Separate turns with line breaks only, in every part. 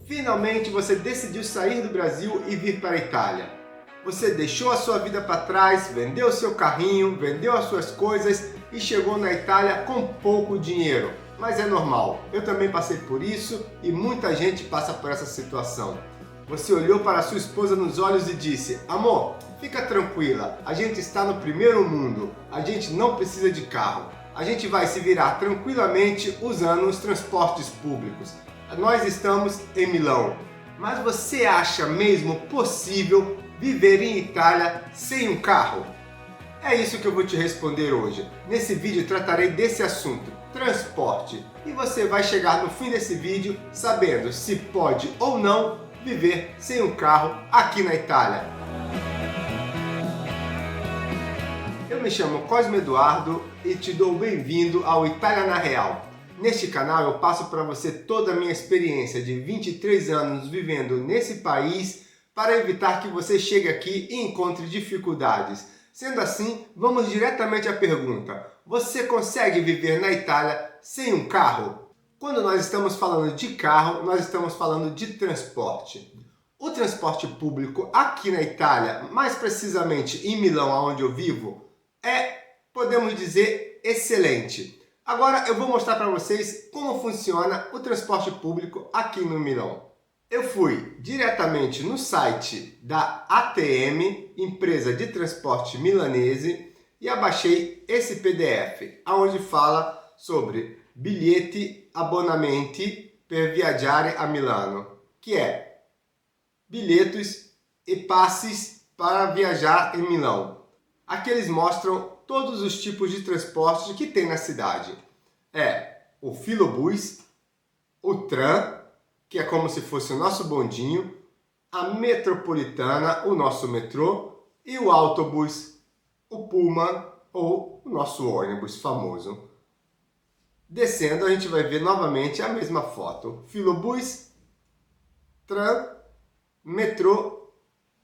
Finalmente você decidiu sair do Brasil e vir para a Itália. Você deixou a sua vida para trás, vendeu seu carrinho, vendeu as suas coisas e chegou na Itália com pouco dinheiro. Mas é normal, eu também passei por isso e muita gente passa por essa situação. Você olhou para sua esposa nos olhos e disse: amor, fica tranquila, a gente está no primeiro mundo, a gente não precisa de carro, a gente vai se virar tranquilamente usando os transportes públicos. Nós estamos em Milão. Mas você acha mesmo possível viver em Itália sem um carro? É isso que eu vou te responder hoje. Nesse vídeo tratarei desse assunto, transporte, e você vai chegar no fim desse vídeo sabendo se pode ou não viver sem um carro aqui na Itália. Eu me chamo Cosme Eduardo e te dou bem-vindo ao Itália na Real. Neste canal eu passo para você toda a minha experiência de 23 anos vivendo nesse país para evitar que você chegue aqui e encontre dificuldades. Sendo assim, vamos diretamente à pergunta: você consegue viver na Itália sem um carro? Quando nós estamos falando de carro, nós estamos falando de transporte. O transporte público aqui na Itália, mais precisamente em Milão, onde eu vivo, podemos dizer, excelente. Agora eu vou mostrar para vocês como funciona o transporte público aqui no Milão. Eu fui diretamente no site da ATM, empresa de transporte milanese, e abaixei esse PDF, onde fala sobre biglietti abbonamenti per viaggiare a Milano, que é bilhetes e passes para viajar em Milão. Aqui eles mostram todos os tipos de transporte que tem na cidade. É o filobus, o tram, que é como se fosse o nosso bondinho, a metropolitana, o nosso metrô, e o autobus, o pullman ou o nosso ônibus famoso. Descendo a gente vai ver novamente a mesma foto: filobus, tram, metrô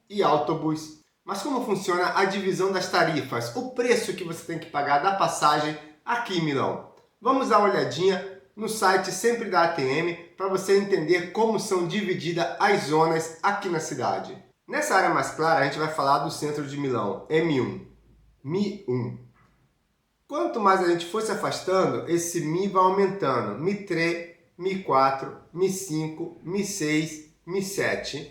e autobus. Mas como funciona a divisão das tarifas, o preço que você tem que pagar da passagem aqui em Milão? Vamos dar uma olhadinha no site sempre da ATM para você entender como são divididas as zonas aqui na cidade. Nessa área mais clara a gente vai falar do centro de Milão, M1. Mi1. Quanto mais a gente for se afastando, esse Mi vai aumentando. Mi3, Mi4, Mi5, Mi6, Mi7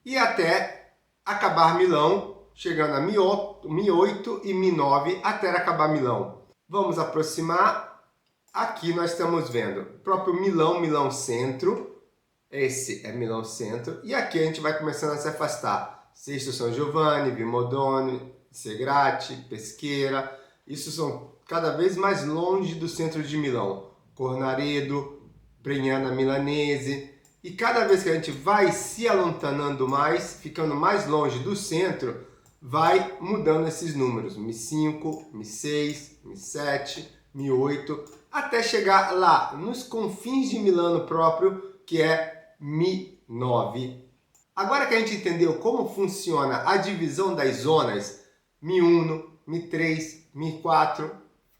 e até acabar Milão, chegando a Mi8 e Mi9 até acabar Milão. Vamos aproximar. Aqui nós estamos vendo o próprio Milão, Milão Centro. Esse é Milão Centro. E aqui a gente vai começando a se afastar. Sesto São Giovanni, Vimodone, Segrate, Pesqueira. Isso são cada vez mais longe do centro de Milão. Cornaredo, Bregnana Milanese. E cada vez que a gente vai se alontanando mais, ficando mais longe do centro, vai mudando esses números. Mi5, Mi6, Mi7, Mi8, até chegar lá nos confins de Milano próprio, que é Mi9. Agora que a gente entendeu como funciona a divisão das zonas, Mi1, Mi3, Mi4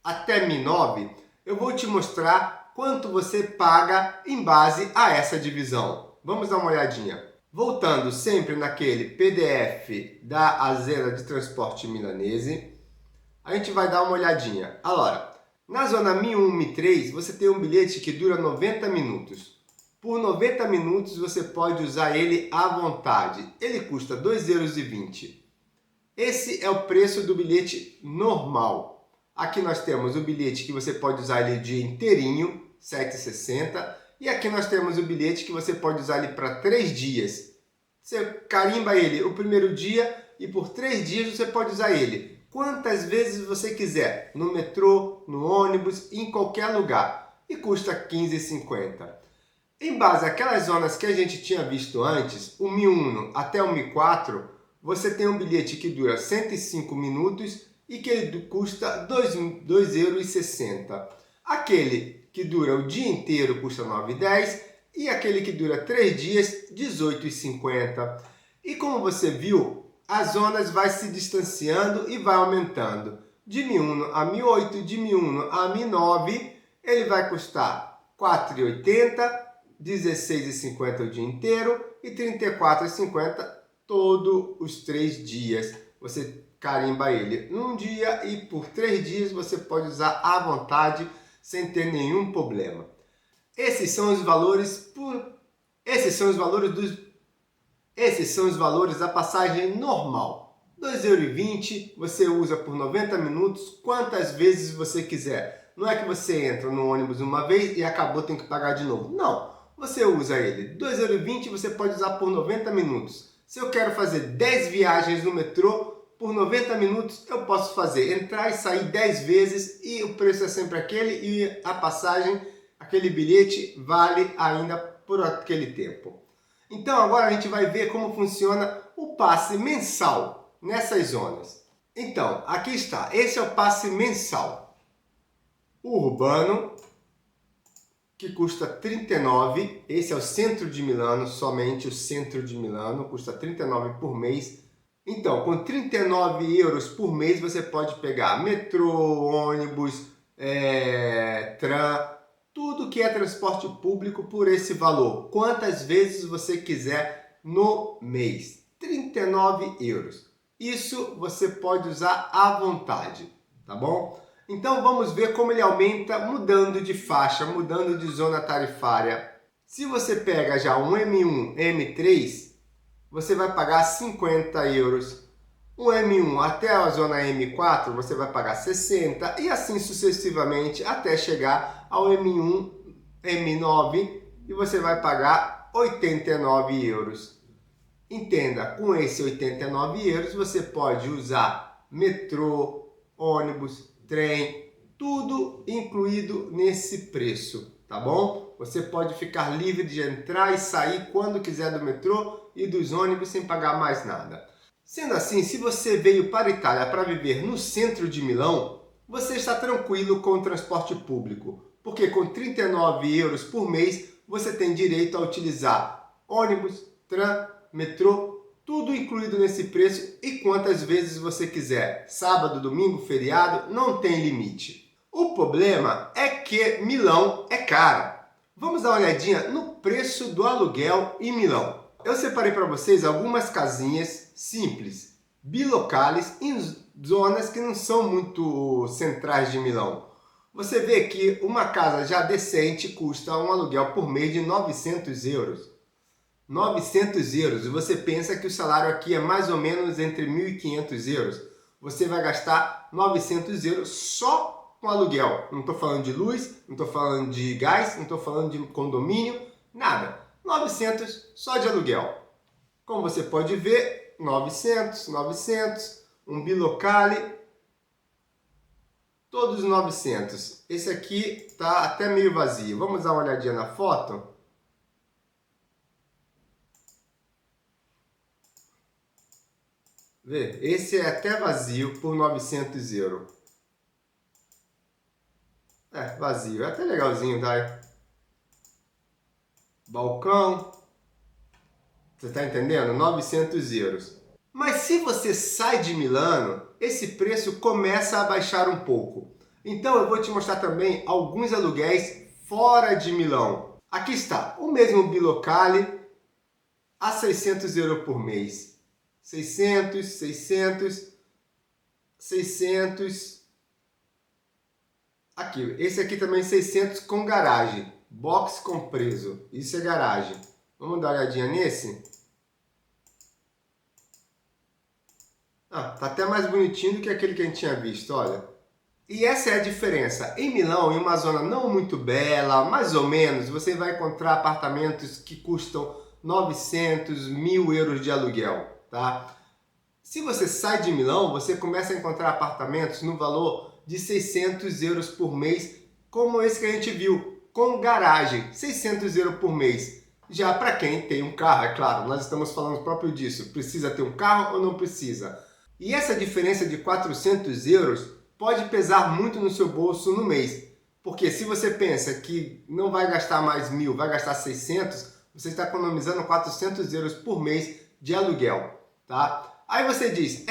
até Mi9, eu vou te mostrar quanto você paga em base a essa divisão. Vamos dar uma olhadinha. Voltando sempre naquele PDF da Azienda de Transporte Milanese, a gente vai dar uma olhadinha. Agora, na zona Mi1, Mi3, você tem um bilhete que dura 90 minutos. Por 90 minutos você pode usar ele à vontade. Ele custa 2,20 €. Esse é o preço do bilhete normal. Aqui nós temos o bilhete que você pode usar ele o dia inteirinho, 7,60. E aqui nós temos o bilhete que você pode usar ele para 3 dias. Você carimba ele o primeiro dia e por 3 dias você pode usar ele quantas vezes você quiser, no metrô, no ônibus, em qualquer lugar. E custa 15,50. Em base àquelas zonas que a gente tinha visto antes, o Mi1 até o Mi4, você tem um bilhete que dura 105 minutos e que ele custa 2,60 €. Aquele que dura o dia inteiro custa 9,10 € e aquele que dura 3 dias, 18,50 €. E como você viu, as zonas vai se distanciando e vai aumentando. De Mi1 a Mi8, de Mi1 a Mi9, ele vai custar 4,80 €, 16,50 o dia inteiro e 34,50 todos os 3 dias. Você carimba ele num dia e por 3 dias você pode usar à vontade sem ter nenhum problema. Esses são os valores da passagem normal. R$ 2,20 você usa por 90 minutos quantas vezes você quiser. Não é que você entra no ônibus uma vez e acabou, tem que pagar de novo. Não, você usa ele. R$ 2,20 você pode usar por 90 minutos. Se eu quero fazer 10 viagens no metrô, por 90 minutos eu posso fazer, entrar e sair 10 vezes e o preço é sempre aquele e a passagem, aquele bilhete vale ainda por aquele tempo. Então agora a gente vai ver como funciona o passe mensal nessas zonas. Então, aqui está, esse é o passe mensal. O urbano, que custa 39, esse é o centro de Milano, somente o centro de Milano, custa 39 por mês. Então, com 39 euros por mês, você pode pegar metrô, ônibus, tram, tudo que é transporte público por esse valor. Quantas vezes você quiser no mês. 39 euros. Isso você pode usar à vontade, tá bom? Então, vamos ver como ele aumenta mudando de faixa, mudando de zona tarifária. Se você pega já um M1, M3, você vai pagar 50 euros. O M1 até a zona M4 você vai pagar 60 e assim sucessivamente até chegar ao M1, M9 e você vai pagar 89 euros. Entenda, com esse 89 euros você pode usar metrô, ônibus, trem, tudo incluído nesse preço, tá bom? Você pode ficar livre de entrar e sair quando quiser do metrô e dos ônibus sem pagar mais nada. Sendo assim, se você veio para a Itália para viver no centro de Milão, você está tranquilo com o transporte público, porque com 39 euros por mês você tem direito a utilizar ônibus, tram, metrô, tudo incluído nesse preço e quantas vezes você quiser. Sábado, domingo, feriado, não tem limite. O problema é que Milão é caro. Vamos dar uma olhadinha no preço do aluguel em Milão. Eu separei para vocês algumas casinhas simples, bilocales, em zonas que não são muito centrais de Milão. Você vê que uma casa já decente custa um aluguel por mês de 900 euros. 900 euros. E você pensa que o salário aqui é mais ou menos entre 1.500 euros. Você vai gastar 900 euros só com aluguel. Não estou falando de luz, não estou falando de gás, não estou falando de condomínio, nada. 900 só de aluguel. Como você pode ver, 900, um bilocale, todos 900. Esse aqui está até meio vazio. Vamos dar uma olhadinha na foto? Vê, esse é até vazio por 900 euros. É, vazio. É até legalzinho, tá? Balcão. Você está entendendo? 900 euros. Mas se você sai de Milano, esse preço começa a baixar um pouco. Então eu vou te mostrar também alguns aluguéis fora de Milão. Aqui está, o mesmo bilocale a 600 euros por mês. 600, 600, 600. Aqui, esse aqui também 600 com garagem. Box com preso. Isso é garagem. Vamos dar uma olhadinha nesse? Ah, tá até mais bonitinho do que aquele que a gente tinha visto, olha. E essa é a diferença. Em Milão, em uma zona não muito bela, mais ou menos, você vai encontrar apartamentos que custam 900, 1.000 euros de aluguel, tá? Se você sai de Milão, você começa a encontrar apartamentos no valor de 600 euros por mês, como esse que a gente viu, com garagem, 600 euros por mês. Já para quem tem um carro, é claro, nós estamos falando próprio disso, precisa ter um carro ou não precisa? E essa diferença de 400 euros pode pesar muito no seu bolso no mês, porque se você pensa que não vai gastar mais 1.000, vai gastar 600, você está economizando 400 euros por mês de aluguel, tá? Aí você diz,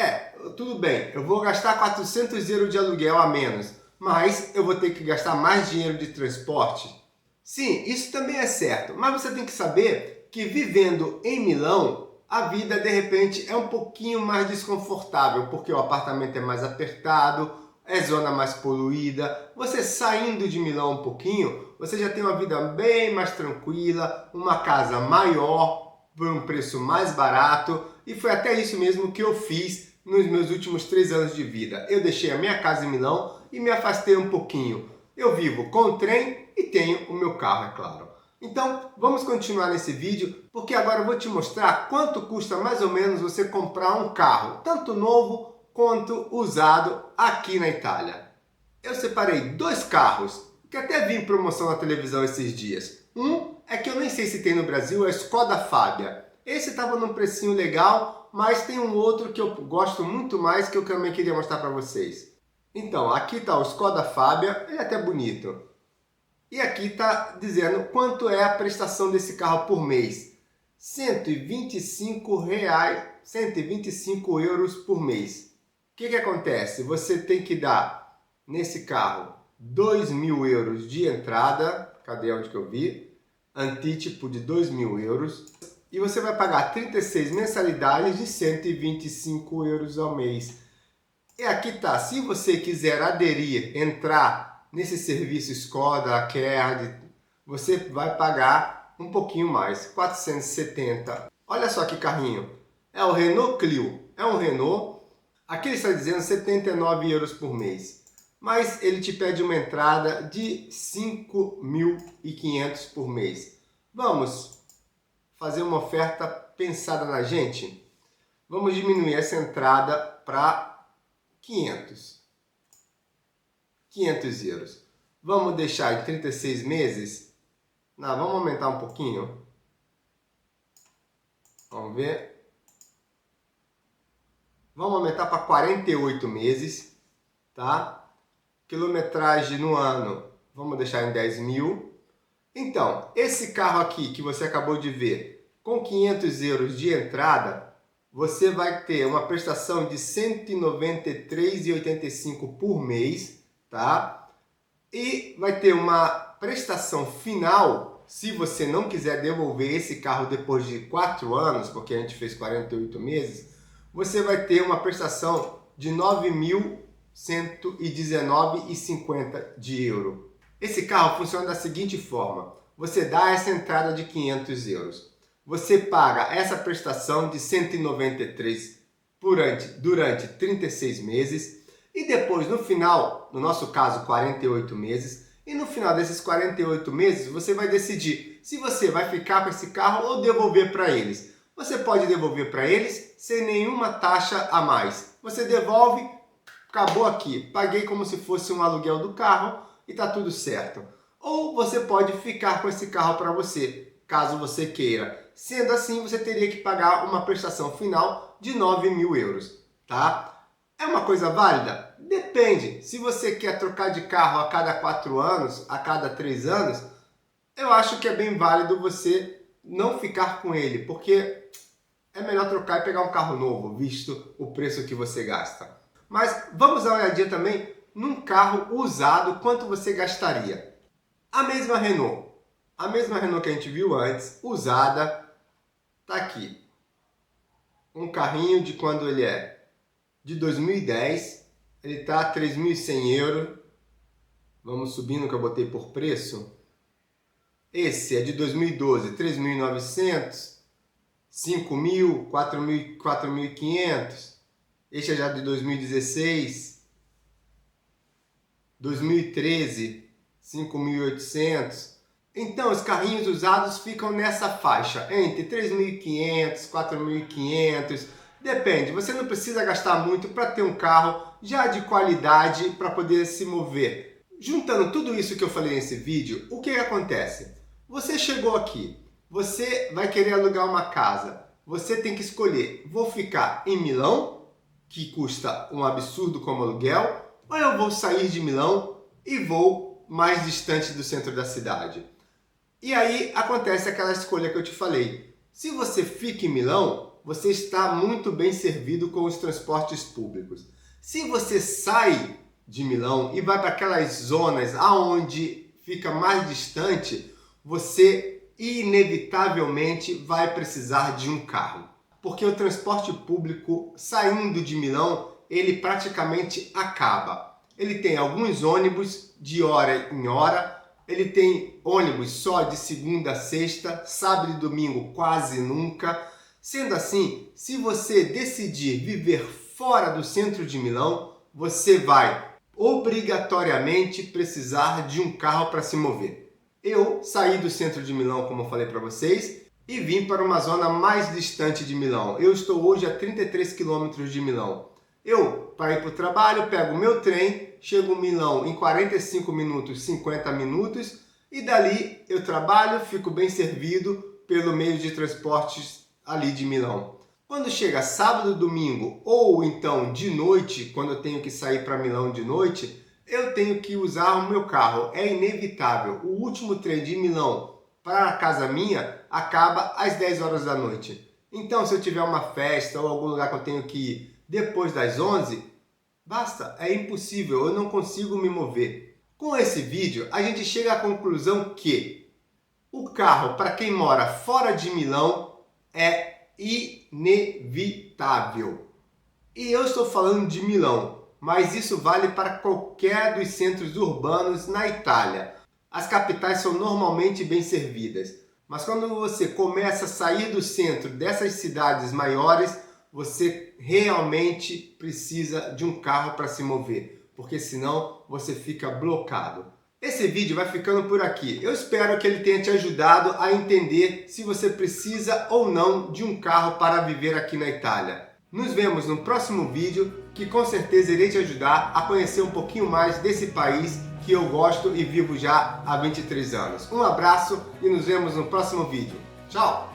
tudo bem, eu vou gastar 400 euros de aluguel a menos, mas eu vou ter que gastar mais dinheiro de transporte. Sim, isso também é certo, mas você tem que saber que vivendo em Milão, a vida de repente é um pouquinho mais desconfortável, porque o apartamento é mais apertado, é zona mais poluída. Você saindo de Milão um pouquinho, você já tem uma vida bem mais tranquila, uma casa maior, por um preço mais barato, e foi até isso mesmo que eu fiz nos meus últimos 3 anos de vida. Eu deixei a minha casa em Milão e me afastei um pouquinho. Eu vivo com o trem e tenho o meu carro, é claro. Então, vamos continuar nesse vídeo, porque agora eu vou te mostrar quanto custa mais ou menos você comprar um carro, tanto novo quanto usado aqui na Itália. Eu separei 2 carros, que até vi em promoção na televisão esses dias. Um é que eu nem sei se tem no Brasil, é a Skoda Fabia. Esse estava num precinho legal, mas tem um outro que eu gosto muito mais, que eu também queria mostrar para vocês. Então, aqui está o Skoda Fabia, ele é até bonito. E aqui está dizendo quanto é a prestação desse carro por mês. R$ 125 euros por mês. O que acontece? Você tem que dar, nesse carro, 2.000 euros de entrada. Cadê onde que eu vi? Antítipo de 2.000 euros. E você vai pagar 36 mensalidades de 125 euros ao mês. E aqui está, se você quiser aderir, entrar nesse serviço Skoda, Care, você vai pagar um pouquinho mais, 470. Olha só que carrinho, é o Renault Clio, é um Renault, aqui ele está dizendo 79 euros por mês, mas ele te pede uma entrada de 5.500 por mês. Vamos fazer uma oferta pensada na gente? Vamos diminuir essa entrada para 500 euros. Vamos deixar em 36 meses? Não, vamos aumentar um pouquinho. Vamos ver. Vamos aumentar para 48 meses, tá? Quilometragem no ano, vamos deixar em 10.000. Então, esse carro aqui que você acabou de ver, com 500 euros de entrada, você vai ter uma prestação de R$ 193,85 por mês, tá? E vai ter uma prestação final, se você não quiser devolver esse carro depois de 4 anos, porque a gente fez 48 meses, você vai ter uma prestação de R$ 9.119,50 de euro. Esse carro funciona da seguinte forma: você dá essa entrada de 500 euros. Você paga essa prestação de 193 durante 36 meses e depois, no final, no nosso caso, 48 meses, e no final desses 48 meses você vai decidir se você vai ficar com esse carro ou devolver para eles. Você pode devolver para eles sem nenhuma taxa a mais. Você devolve, acabou aqui, paguei como se fosse um aluguel do carro e está tudo certo. Ou você pode ficar com esse carro para você, caso você queira. Sendo assim, você teria que pagar uma prestação final de 9.000 euros, tá? É uma coisa válida? Depende. Se você quer trocar de carro a cada 4 anos, a cada 3 anos, eu acho que é bem válido você não ficar com ele, porque é melhor trocar e pegar um carro novo, visto o preço que você gasta. Mas vamos dar uma olhadinha também num carro usado, quanto você gastaria. A mesma Renault que a gente viu antes, usada, tá aqui. Um carrinho de quando ele é de 2010, ele tá a 3.100 euros. Vamos subindo que eu botei por preço. Esse é de 2012, 3.900, 5.000, 4.500. Este é já de 2016, 2013, 5.800. Então, os carrinhos usados ficam nessa faixa, entre 3.500, 4.500, depende. Você não precisa gastar muito para ter um carro já de qualidade para poder se mover. Juntando tudo isso que eu falei nesse vídeo, o que acontece? Você chegou aqui, você vai querer alugar uma casa, você tem que escolher, vou ficar em Milão, que custa um absurdo como aluguel, ou eu vou sair de Milão e vou mais distante do centro da cidade. E aí acontece aquela escolha que eu te falei. Se você fica em Milão, você está muito bem servido com os transportes públicos. Se você sai de Milão e vai para aquelas zonas aonde fica mais distante, você inevitavelmente vai precisar de um carro. Porque o transporte público saindo de Milão, ele praticamente acaba. Ele tem alguns ônibus de hora em hora, ele tem ônibus só de segunda a sexta, sábado e domingo quase nunca. Sendo assim, se você decidir viver fora do centro de Milão, você vai obrigatoriamente precisar de um carro para se mover. Eu saí do centro de Milão, como eu falei para vocês, e vim para uma zona mais distante de Milão. Eu estou hoje a 33 quilômetros de Milão. Eu, para ir para o trabalho, pego o meu trem, chego em Milão em 45 minutos, 50 minutos, e dali eu trabalho, fico bem servido pelo meio de transportes ali de Milão. Quando chega sábado, domingo, ou então de noite, quando eu tenho que sair para Milão de noite, eu tenho que usar o meu carro. É inevitável. O último trem de Milão para a casa minha acaba às 10 horas da noite. Então, se eu tiver uma festa ou algum lugar que eu tenho que ir depois das 11, basta, é impossível, eu não consigo me mover. Com esse vídeo, a gente chega à conclusão que o carro, para quem mora fora de Milão, é inevitável. E eu estou falando de Milão, mas isso vale para qualquer dos centros urbanos na Itália. As capitais são normalmente bem servidas, mas quando você começa a sair do centro dessas cidades maiores, você realmente precisa de um carro para se mover, porque senão você fica blocado. Esse vídeo vai ficando por aqui. Eu espero que ele tenha te ajudado a entender se você precisa ou não de um carro para viver aqui na Itália. Nos vemos no próximo vídeo, que com certeza irei te ajudar a conhecer um pouquinho mais desse país que eu gosto e vivo já há 23 anos. Um abraço e nos vemos no próximo vídeo. Tchau!